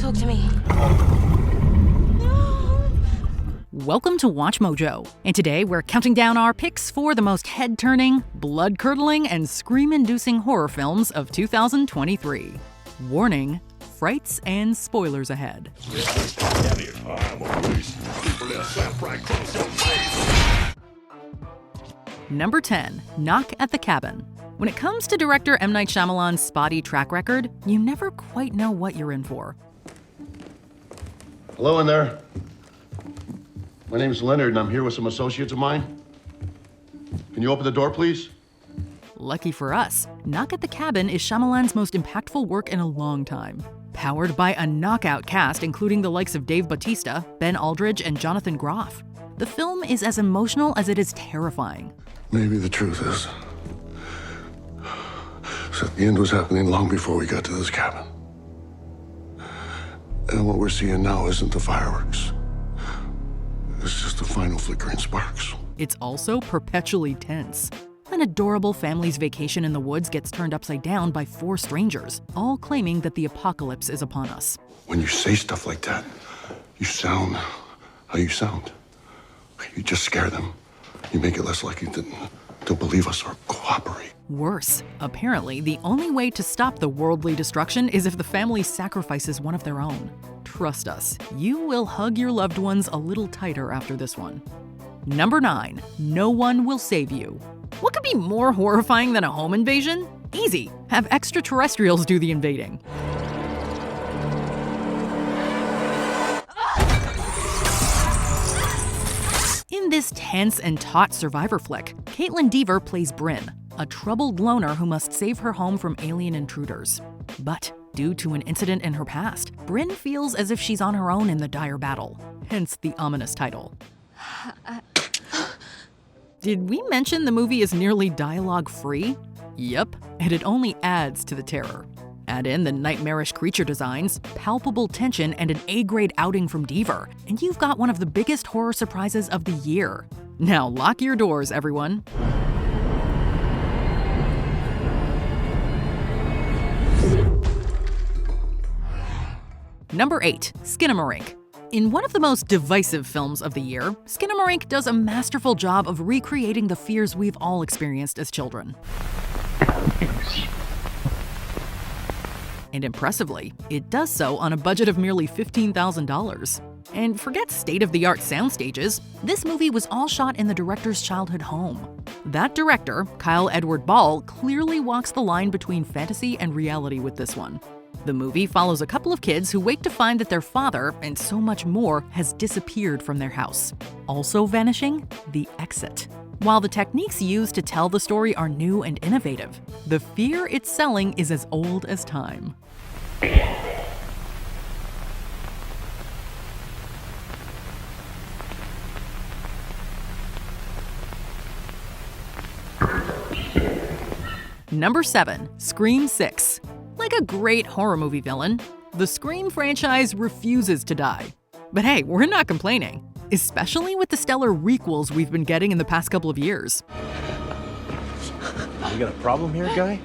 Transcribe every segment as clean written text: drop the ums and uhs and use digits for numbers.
Talk to me. Welcome to Watch Mojo, and today we're counting down our picks for the most head-turning, blood-curdling, and scream-inducing horror films of 2023. Warning, frights and spoilers ahead. Number 10, Knock at the Cabin. When it comes to director M. Night Shyamalan's spotty track record, you never quite know what you're in for. Hello in there. My name's Leonard, and I'm here with some associates of mine. Can you open the door, please? Lucky for us, Knock at the Cabin is Shyamalan's most impactful work in a long time. Powered by a knockout cast including the likes of Dave Bautista, Ben Aldridge, and Jonathan Groff. The film is as emotional as it is terrifying. Maybe the truth is that the end was happening long before we got to this cabin. And what we're seeing now isn't the fireworks. It's just the final flickering sparks. It's also perpetually tense. An adorable family's vacation in the woods gets turned upside down by 4 strangers, all claiming that the apocalypse is upon us. When you say stuff like that, you sound how you sound. You just scare them. You make it less likely to believe us or cooperate. Worse, apparently the only way to stop the worldly destruction is if the family sacrifices one of their own. Trust us, you will hug your loved ones a little tighter after this one. Number 9, No One Will Save You. What could be more horrifying than a home invasion? Easy, have extraterrestrials do the invading. In this tense and taut survivor flick, Caitlin Dever plays Bryn, a troubled loner who must save her home from alien intruders. But due to an incident in her past, Bryn feels as if she's on her own in the dire battle, hence the ominous title. Did we mention the movie is nearly dialogue-free? Yep, and it only adds to the terror. Add in the nightmarish creature designs, palpable tension, and an A-grade outing from Dever, and you've got one of the biggest horror surprises of the year. Now lock your doors, everyone. Number 8, Skinamarink. In one of the most divisive films of the year, Skinamarink does a masterful job of recreating the fears we've all experienced as children. And impressively, it does so on a budget of merely $15,000. And forget state-of-the-art sound stages, this movie was all shot in the director's childhood home. That director, Kyle Edward Ball, clearly walks the line between fantasy and reality with this one. The movie follows a couple of kids who wake to find that their father, and so much more, has disappeared from their house. Also vanishing, the exit. While the techniques used to tell the story are new and innovative, the fear it's selling is as old as time. Number 7, Scream 6. Like a great horror movie villain, the Scream franchise refuses to die. But hey, we're not complaining, especially with the stellar requels we've been getting in the past couple of years. You got a problem here, guy?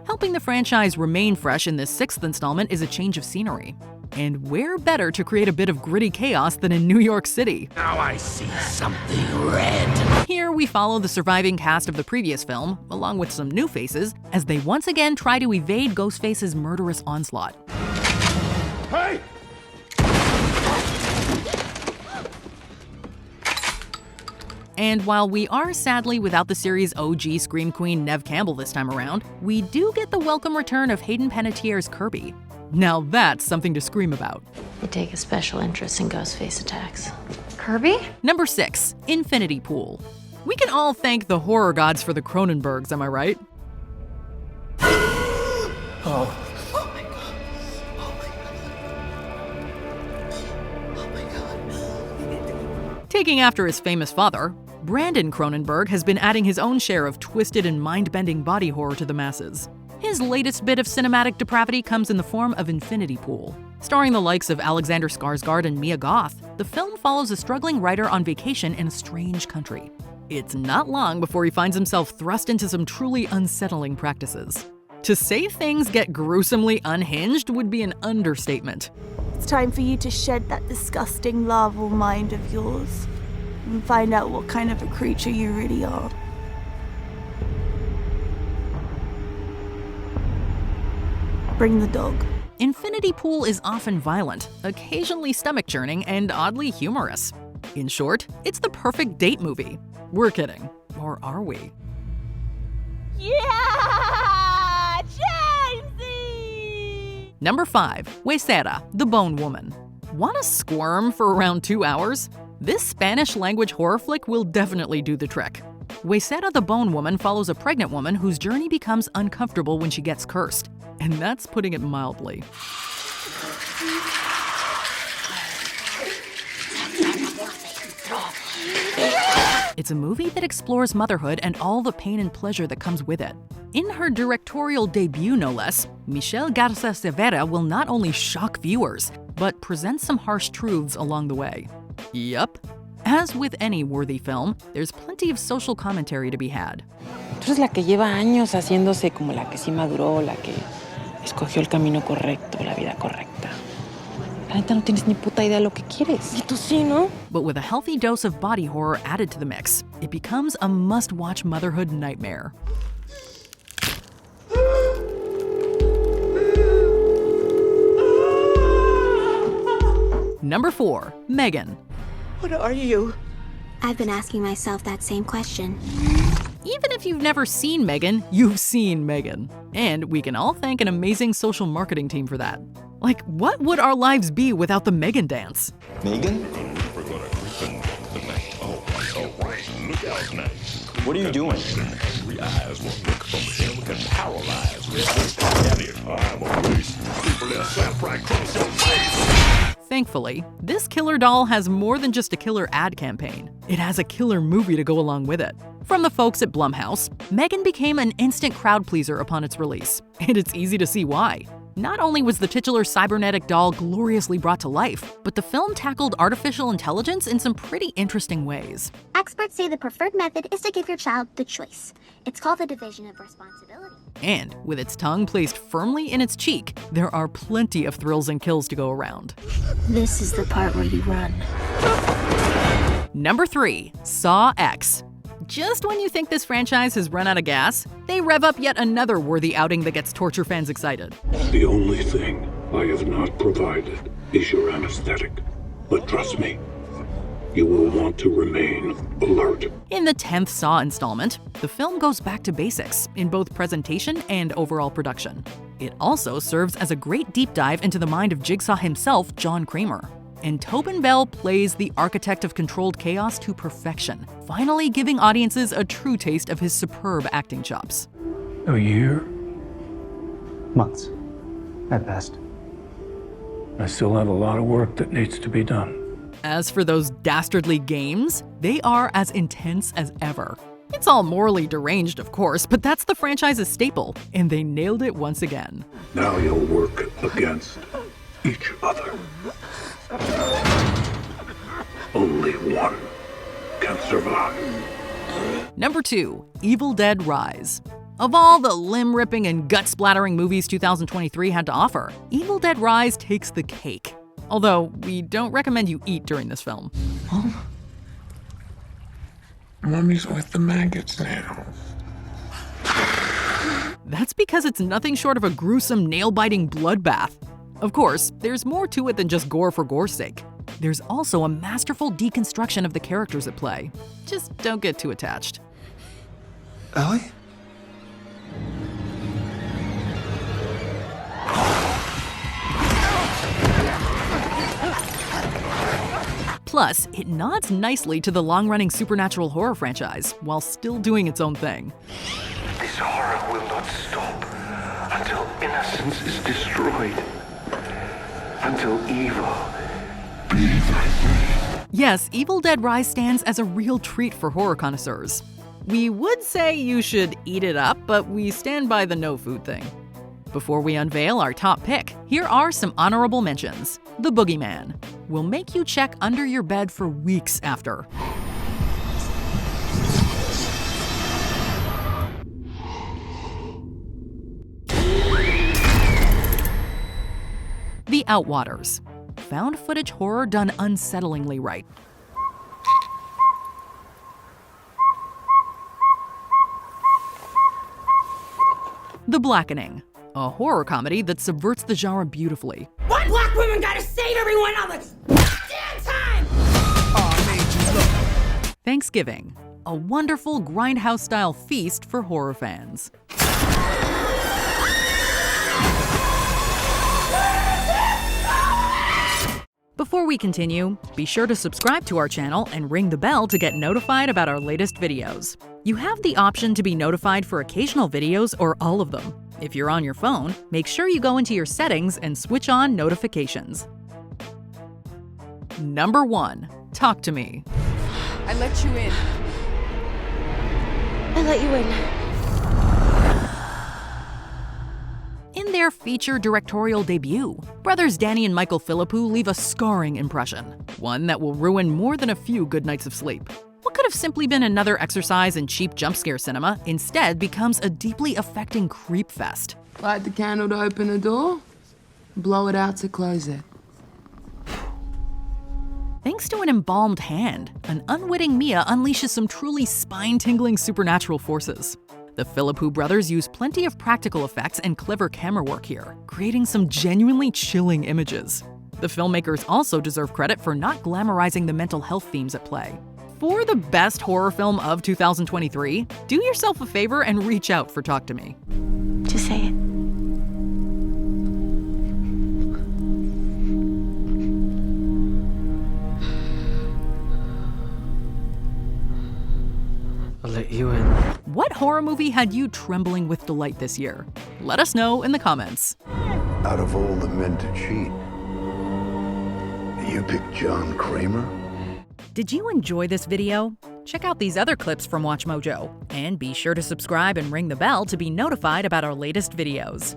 Helping the franchise remain fresh in this 6th installment is a change of scenery. And where better to create a bit of gritty chaos than in New York City? Now I see something red. Here we follow the surviving cast of the previous film, along with some new faces, as they once again try to evade Ghostface's murderous onslaught. Hey! And while we are sadly without the series' OG Scream Queen Neve Campbell this time around, we do get the welcome return of Hayden Panettiere's Kirby. Now that's something to scream about. They take a special interest in Ghostface attacks. Kirby? Number 6, Infinity Pool. We can all thank the horror gods for the Cronenbergs, am I right? Taking after his famous father, Brandon Cronenberg has been adding his own share of twisted and mind-bending body horror to the masses. His latest bit of cinematic depravity comes in the form of Infinity Pool. Starring the likes of Alexander Skarsgård and Mia Goth, the film follows a struggling writer on vacation in a strange country. It's not long before he finds himself thrust into some truly unsettling practices. To say things get gruesomely unhinged would be an understatement. It's time for you to shed that disgusting larval mind of yours and find out what kind of a creature you really are. Bring the dog. Infinity Pool is often violent, occasionally stomach-churning, and oddly humorous. In short, it's the perfect date movie. We're kidding. Or are we? Yeah! Jamesy! Number 5. Huesera, the Bone Woman. Want to squirm for around 2 hours? This Spanish-language horror flick will definitely do the trick. Huesera the Bone Woman follows a pregnant woman whose journey becomes uncomfortable when she gets cursed. And that's putting it mildly. It's a movie that explores motherhood and all the pain and pleasure that comes with it. In her directorial debut, no less, Michelle Garza Severa will not only shock viewers, but present some harsh truths along the way. Yup. As with any worthy film, there's plenty of social commentary to be had. Tú eres la que lleva años haciéndose como la que sí maduró, la que escogió el camino correcto, la vida correcta. La neta no tienes ni puta idea de lo que quieres. Y tú sí, ¿no? But with a healthy dose of body horror added to the mix, it becomes a must-watch motherhood nightmare. Number 4. Megan. What are you? I've been asking myself that same question. Even if you've never seen Megan, you've seen Megan. And we can all thank an amazing social marketing team for that. Like, what would our lives be without the Megan dance? Megan? What are you doing? Thankfully, this killer doll has more than just a killer ad campaign. It has a killer movie to go along with it. From the folks at Blumhouse, Megan became an instant crowd pleaser upon its release. And it's easy to see why. Not only was the titular cybernetic doll gloriously brought to life, but the film tackled artificial intelligence in some pretty interesting ways. Experts say the preferred method is to give your child the choice. It's called the division of responsibility. And with its tongue placed firmly in its cheek, there are plenty of thrills and kills to go around. This is the part where you run. Number 3. Saw X. Just when you think this franchise has run out of gas, they rev up yet another worthy outing that gets torture fans excited. The only thing I have not provided is your anesthetic. But trust me, you will want to remain alert. In the 10th Saw installment, the film goes back to basics in both presentation and overall production. It also serves as a great deep dive into the mind of Jigsaw himself, John Kramer. And Tobin Bell plays the architect of controlled chaos to perfection, finally giving audiences a true taste of his superb acting chops. A year? Months, at best. I still have a lot of work that needs to be done. As for those dastardly games, they are as intense as ever. It's all morally deranged, of course, but that's the franchise's staple, and they nailed it once again. Now you'll work against each other. Only one can survive. Number 2. Evil Dead Rise. Of all the limb-ripping and gut-splattering movies 2023 had to offer, Evil Dead Rise takes the cake. Although, we don't recommend you eat during this film. Mommy's with the maggots now. That's because it's nothing short of a gruesome, nail-biting bloodbath. Of course, there's more to it than just gore for gore's sake. There's also a masterful deconstruction of the characters at play. Just don't get too attached. Ellie? Plus, it nods nicely to the long-running supernatural horror franchise, while still doing its own thing. This horror will not stop until innocence is destroyed. Until evil. Yes, Evil Dead Rise stands as a real treat for horror connoisseurs. We would say you should eat it up, but we stand by the no food thing. Before we unveil our top pick, here are some honorable mentions. The Boogeyman will make you check under your bed for weeks after. Outwaters. Found footage horror done unsettlingly right. The Blackening, a horror comedy that subverts the genre beautifully. One black woman gotta save everyone all the damn time! Thanksgiving, a wonderful grindhouse-style feast for horror fans. Before we continue, be sure to subscribe to our channel and ring the bell to get notified about our latest videos. You have the option to be notified for occasional videos or all of them. If you're on your phone, make sure you go into your settings and switch on notifications. Number 1. Talk to Me. I let you in. I let you in. In their feature directorial debut, brothers Danny and Michael Philippou leave a scarring impression, one that will ruin more than a few good nights of sleep. What could have simply been another exercise in cheap jump scare cinema instead becomes a deeply affecting creep fest. Light the candle to open the door, blow it out to close it. Thanks to an embalmed hand, an unwitting Mia unleashes some truly spine-tingling supernatural forces. The Philippou brothers use plenty of practical effects and clever camera work here, creating some genuinely chilling images. The filmmakers also deserve credit for not glamorizing the mental health themes at play. For the best horror film of 2023, do yourself a favor and reach out for Talk to Me. Just say it. I'll let you in. What horror movie had you trembling with delight this year? Let us know in the comments. Out of all the men to cheat, you picked John Kramer? Did you enjoy this video? Check out these other clips from WatchMojo, and be sure to subscribe and ring the bell to be notified about our latest videos.